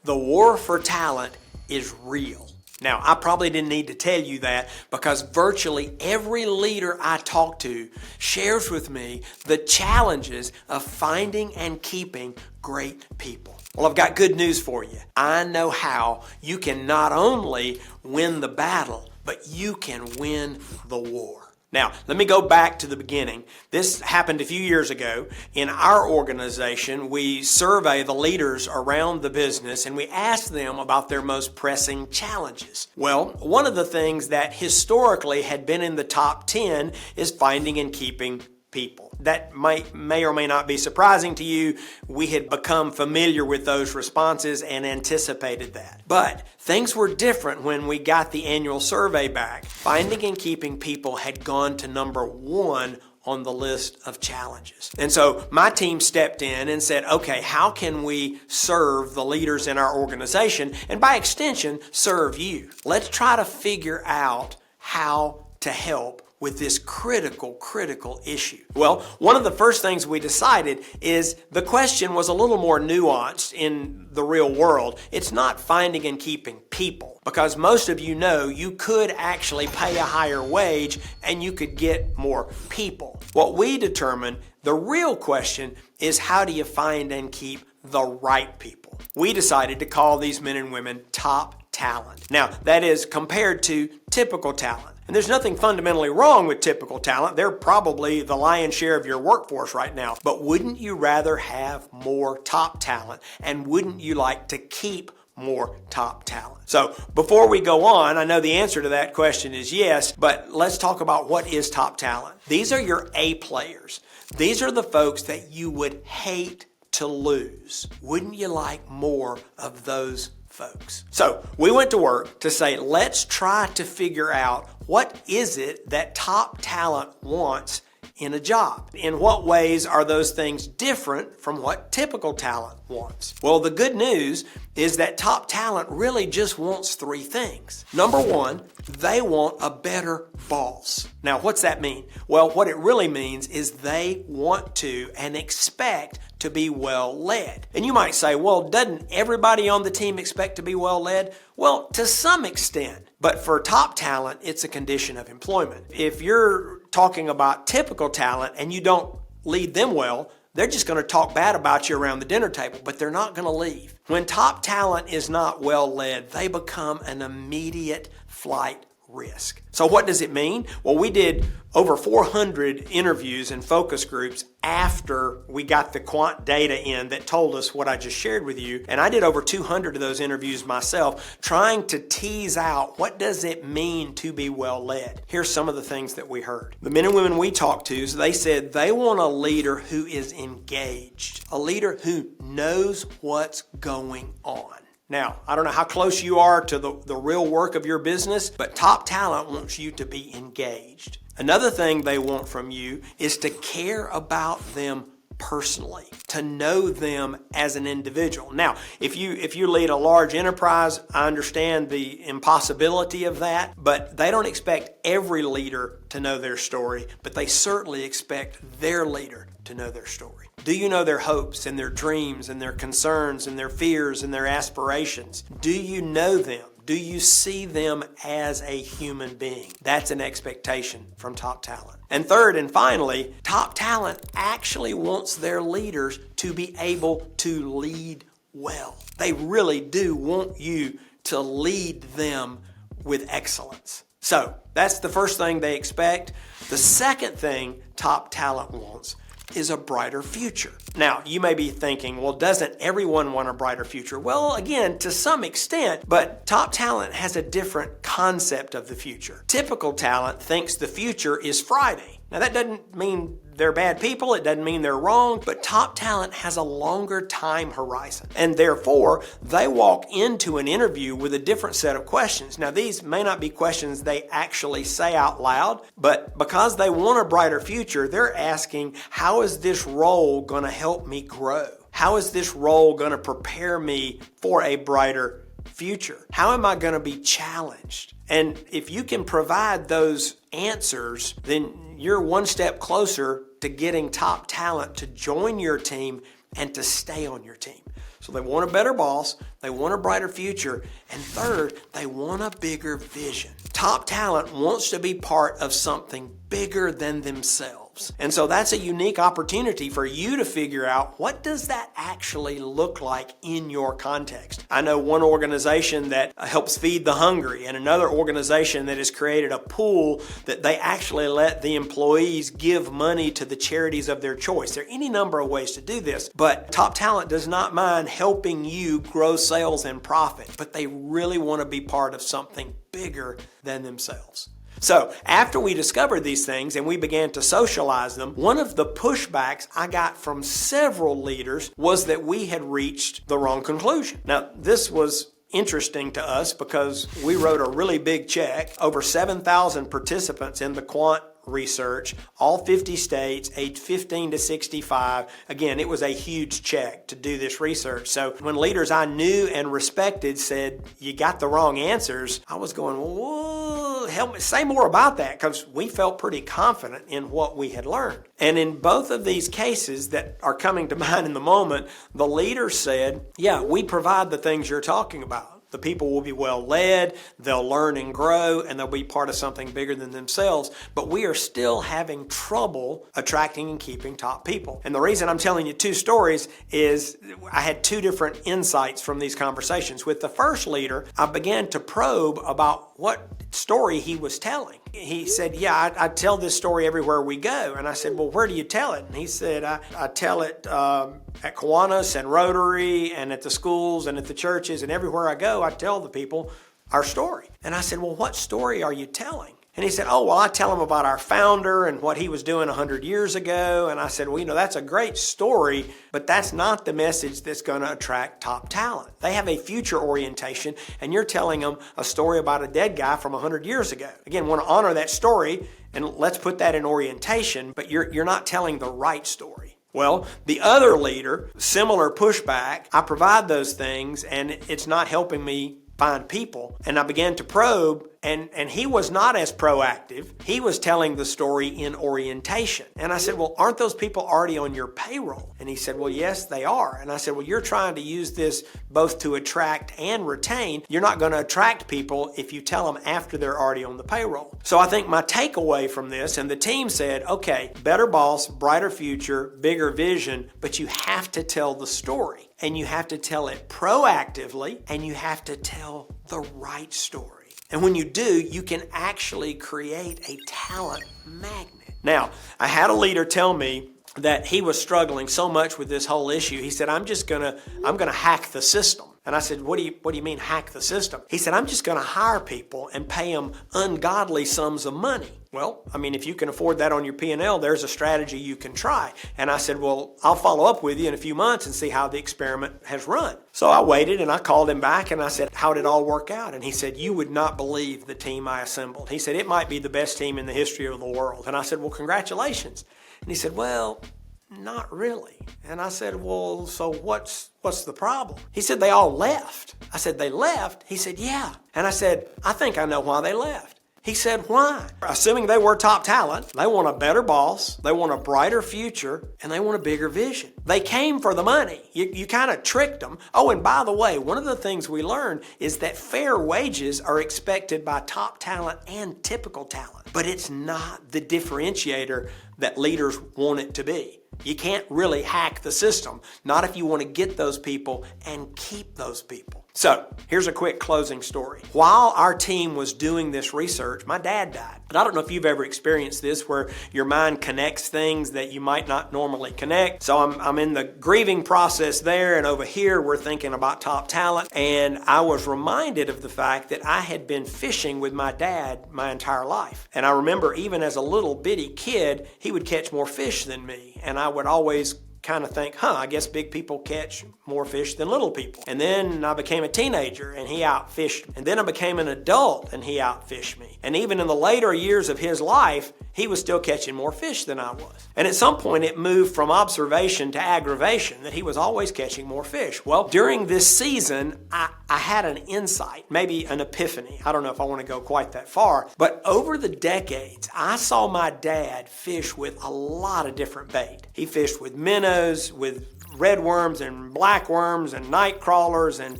The war for talent is real. Now, I probably didn't need to tell you that because virtually every leader I talk to shares with me the challenges of finding and keeping great people. Well, I've got good news for you. I know how you can not only win the battle, but you can win the war. Now, let me go back to the beginning. This happened a few years ago. In our organization, we survey the leaders around the business and we ask them about their most pressing challenges. Well, one of the things that historically had been in the top 10 is finding and keeping people. That may or may not be surprising to you. We had become familiar with those responses and anticipated that. But things were different when we got the annual survey back. Finding and keeping people had gone to number 1 on the list of challenges. And so my team stepped in and said, okay, how can we serve the leaders in our organization and by extension, serve you? Let's try to figure out how to help with this critical issue. Well, one of the first things we decided is the question was a little more nuanced in the real world. It's not finding and keeping people, because most of you know you could actually pay a higher wage and you could get more people. What we determined, the real question is how do you find and keep the right people? We decided to call these men and women top talent. Now, that is compared to typical talent. And there's nothing fundamentally wrong with typical talent. They're probably the lion's share of your workforce right now. But wouldn't you rather have more top talent? And wouldn't you like to keep more top talent? So before we go on, I know the answer to that question is yes, but let's talk about what is top talent. These are your A players. These are the folks that you would hate to lose. Wouldn't you like more of those folks? So we went to work to say, let's try to figure out what is it that top talent wants in a job? In what ways are those things different from what typical talent wants? Well, the good news is that top talent really just wants 3 things. Number 1, they want a better boss. Now, what's that mean? Well, what it really means is they want to and expect to be well led. And you might say, well, doesn't everybody on the team expect to be well led? Well, to some extent. But for top talent, it's a condition of employment. If you're talking about typical talent and you don't lead them well, they're just going to talk bad about you around the dinner table, but they're not going to leave. When top talent is not well led, they become an immediate flight risk. So what does it mean? Well, we did over 400 interviews and focus groups after we got the quant data in that told us what I just shared with you. And I did over 200 of those interviews myself, trying to tease out what does it mean to be well led. Here's some of the things that we heard. The men and women we talked to, they said they want a leader who is engaged, a leader who knows what's going on. Now, I don't know how close you are to the real work of your business, but top talent wants you to be engaged. Another thing they want from you is to care about them personally, to know them as an individual. Now, if you lead a large enterprise, I understand the impossibility of that, but they don't expect every leader to know their story, but they certainly expect their leader to know their story. Do you know their hopes and their dreams and their concerns and their fears and their aspirations? Do you know them? Do you see them as a human being? That's an expectation from top talent. And third and finally, top talent actually wants their leaders to be able to lead well. They really do want you to lead them with excellence. So that's the first thing they expect. The second thing top talent wants is a brighter future. Now, you may be thinking, well, doesn't everyone want a brighter future? Well, again, to some extent, but top talent has a different concept of the future. Typical talent thinks the future is Friday. Now, that doesn't mean they're bad people, it doesn't mean they're wrong, but top talent has a longer time horizon. And therefore, they walk into an interview with a different set of questions. Now, these may not be questions they actually say out loud, but because they want a brighter future, they're asking, how is this role going to help me grow? How is this role going to prepare me for a brighter future? How am I going to be challenged? And if you can provide those answers, then you're one step closer to getting top talent to join your team and to stay on your team. So they want a better boss, they want a brighter future, and third, they want a bigger vision. Top talent wants to be part of something bigger than themselves. And so that's a unique opportunity for you to figure out, what does that actually look like in your context? I know one organization that helps feed the hungry, and another organization that has created a pool that they actually let the employees give money to the charities of their choice. There are any number of ways to do this, but Top Talent does not mind helping you grow sales and profit, but they really want to be part of something bigger than themselves. So after we discovered these things and we began to socialize them, one of the pushbacks I got from several leaders was that we had reached the wrong conclusion. Now, this was interesting to us because we wrote a really big check, over 7,000 participants in the quant research, all 50 states, age 15 to 65. Again, it was a huge check to do this research. So when leaders I knew and respected said, you got the wrong answers, I was going, whoa, help me say more about that, because we felt pretty confident in what we had learned. And in both of these cases that are coming to mind in the moment, the leader said, yeah, we provide the things you're talking about. The people will be well led, they'll learn and grow, and they'll be part of something bigger than themselves. But we are still having trouble attracting and keeping top people. And the reason I'm telling you two stories is I had two different insights from these conversations. With the first leader, I began to probe about what story he was telling. He said, yeah, I tell this story everywhere we go. And I said, well, where do you tell it? And he said, I tell it at Kiwanis and Rotary and at the schools and at the churches, and everywhere I go, I tell the people our story. And I said, well, what story are you telling? And he said, oh, well, I tell them about our founder and what he was doing 100 years ago. And I said, well, that's a great story, but that's not the message that's going to attract top talent. They have a future orientation, and you're telling them a story about a dead guy from 100 years ago. Again, want to honor that story, and let's put that in orientation, but you're not telling the right story. Well, the other leader, similar pushback, I provide those things, and it's not helping me find people. And I began to probe, and he was not as proactive. He was telling the story in orientation. And I said, well, aren't those people already on your payroll? And he said, well, yes, they are. And I said, well, you're trying to use this both to attract and retain. You're not going to attract people if you tell them after they're already on the payroll. So I think my takeaway from this, and the team said, okay, better boss, brighter future, bigger vision, but you have to tell the story. And you have to tell it proactively, and you have to tell the right story. And when you do, you can actually create a talent magnet. Now, I had a leader tell me that he was struggling so much with this whole issue. He said, I'm gonna hack the system. And I said, what do you mean hack the system? He said, I'm just going to hire people and pay them ungodly sums of money. Well, if you can afford that on your P&L, there's a strategy you can try. And I said, well, I'll follow up with you in a few months and see how the experiment has run. So I waited and I called him back and I said, how did it all work out? And he said, you would not believe the team I assembled. He said, it might be the best team in the history of the world. And I said, well, congratulations. And he said, well, not really. And I said, well, so what's the problem? He said, they all left. I said, they left? He said, yeah. And I said, I think I know why they left. He said, why? Assuming they were top talent, they want a better boss, they want a brighter future, and they want a bigger vision. They came for the money. You kind of tricked them. Oh, and by the way, one of the things we learned is that fair wages are expected by top talent and typical talent, but it's not the differentiator that leaders want it to be. You can't really hack the system, not if you want to get those people and keep those people. So here's a quick closing story. While our team was doing this research, my dad died. And I don't know if you've ever experienced this where your mind connects things that you might not normally connect. So I'm in the grieving process there, and over here we're thinking about top talent. And I was reminded of the fact that I had been fishing with my dad my entire life. And I remember even as a little bitty kid, he would catch more fish than me. And I would always kind of think, I guess big people catch more fish than little people. And then I became a teenager and he outfished me. And then I became an adult and he outfished me. And even in the later years of his life, he was still catching more fish than I was. And at some point it moved from observation to aggravation that he was always catching more fish. Well, during this season, I had an insight, maybe an epiphany. I don't know if I want to go quite that far, but over the decades, I saw my dad fish with a lot of different bait. He fished with minnows, with red worms and black worms and night crawlers and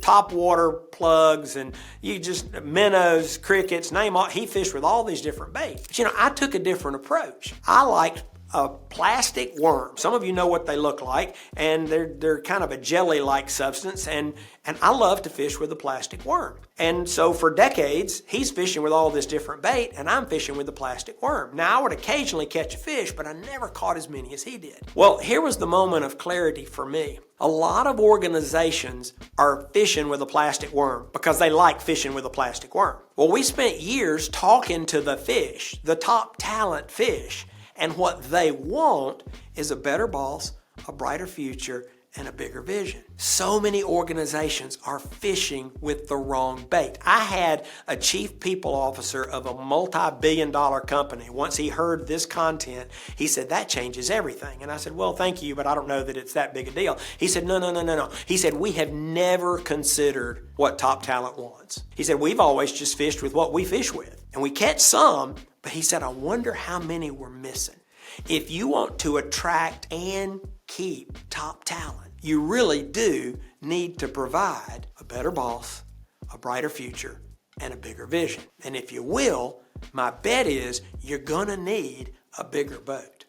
topwater plugs and you just minnows, crickets, name all. He fished with all these different baits. But, you know, I took a different approach. I liked a plastic worm. Some of you know what they look like, and they're kind of a jelly-like substance, and I love to fish with a plastic worm. And so for decades, he's fishing with all this different bait, and I'm fishing with the plastic worm. Now, I would occasionally catch a fish, but I never caught as many as he did. Well, here was the moment of clarity for me. A lot of organizations are fishing with a plastic worm because they like fishing with a plastic worm. Well, we spent years talking to the fish, the top talent fish, and what they want is a better boss, a brighter future, and a bigger vision. So many organizations are fishing with the wrong bait. I had a chief people officer of a multi-billion-dollar company. Once he heard this content, he said, that changes everything. And I said, well, thank you, but I don't know that it's that big a deal. He said, no. He said, we have never considered what top talent wants. He said, we've always just fished with what we fish with. And we catch some, but he said, I wonder how many we're missing. If you want to attract and keep top talent, you really do need to provide a better boss, a brighter future, and a bigger vision. And if you will, my bet is you're gonna need a bigger boat.